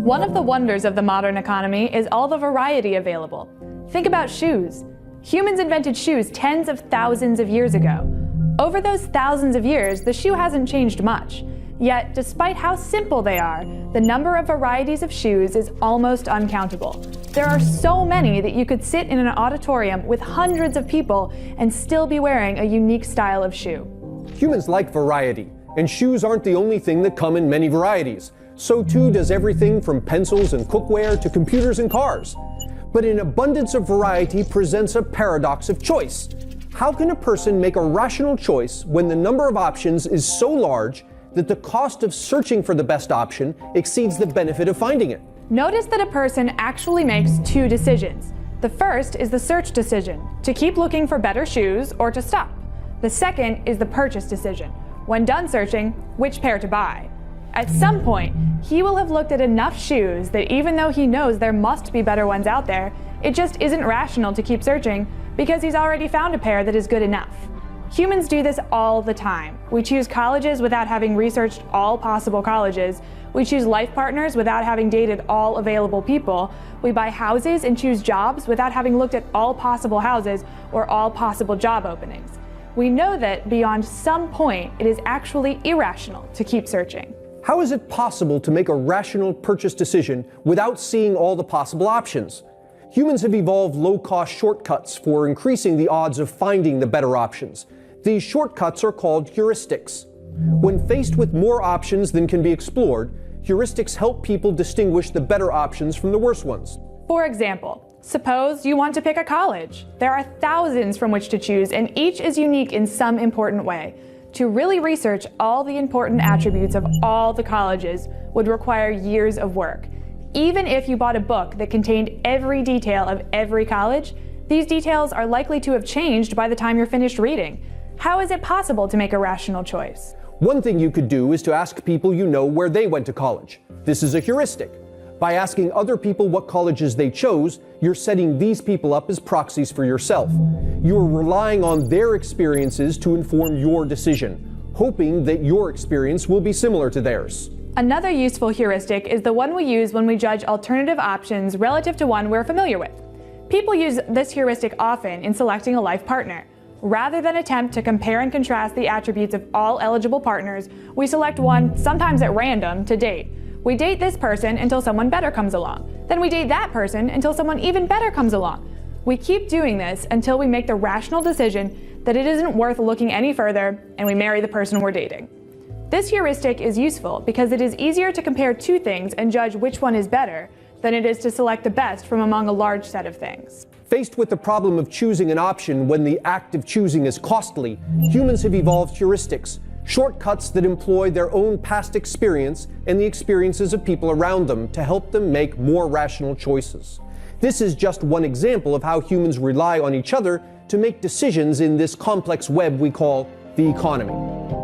One of the wonders of the modern economy is all the variety available. Think about shoes. Humans invented shoes tens of thousands of years ago. Over those thousands of years, the shoe hasn't changed much. Yet, despite how simple they are, the number of varieties of shoes is almost uncountable. There are so many that you could sit in an auditorium with hundreds of people and still be wearing a unique style of shoe. Humans like variety, and shoes aren't the only thing that come in many varieties. So too does everything from pencils and cookware to computers and cars. But an abundance of variety presents a paradox of choice. How can a person make a rational choice when the number of options is so large that the cost of searching for the best option exceeds the benefit of finding it? Notice that a person actually makes two decisions. The first is the search decision, to keep looking for better shoes or to stop. The second is the purchase decision. When done searching, which pair to buy. At some point, he will have looked at enough shoes that even though he knows there must be better ones out there, it just isn't rational to keep searching because he's already found a pair that is good enough. Humans do this all the time. We choose colleges without having researched all possible colleges. We choose life partners without having dated all available people. We buy houses and choose jobs without having looked at all possible houses or all possible job openings. We know that beyond some point, it is actually irrational to keep searching. How is it possible to make a rational purchase decision without seeing all the possible options? Humans have evolved low-cost shortcuts for increasing the odds of finding the better options. These shortcuts are called heuristics. When faced with more options than can be explored, heuristics help people distinguish the better options from the worse ones. For example, suppose you want to pick a college. There are thousands from which to choose, and each is unique in some important way. To really research all the important attributes of all the colleges would require years of work. Even if you bought a book that contained every detail of every college, these details are likely to have changed by the time you're finished reading. How is it possible to make a rational choice? One thing you could do is to ask people you know where they went to college. This is a heuristic. By asking other people what colleges they chose, you're setting these people up as proxies for yourself. You're relying on their experiences to inform your decision, hoping that your experience will be similar to theirs. Another useful heuristic is the one we use when we judge alternative options relative to one we're familiar with. People use this heuristic often in selecting a life partner. Rather than attempt to compare and contrast the attributes of all eligible partners, we select one, sometimes at random, to date. We date this person until someone better comes along. Then we date that person until someone even better comes along. We keep doing this until we make the rational decision that it isn't worth looking any further, and we marry the person we're dating. This heuristic is useful because it is easier to compare two things and judge which one is better than it is to select the best from among a large set of things. Faced with the problem of choosing an option when the act of choosing is costly, humans have evolved heuristics, shortcuts that employ their own past experience and the experiences of people around them to help them make more rational choices. This is just one example of how humans rely on each other to make decisions in this complex web we call the economy.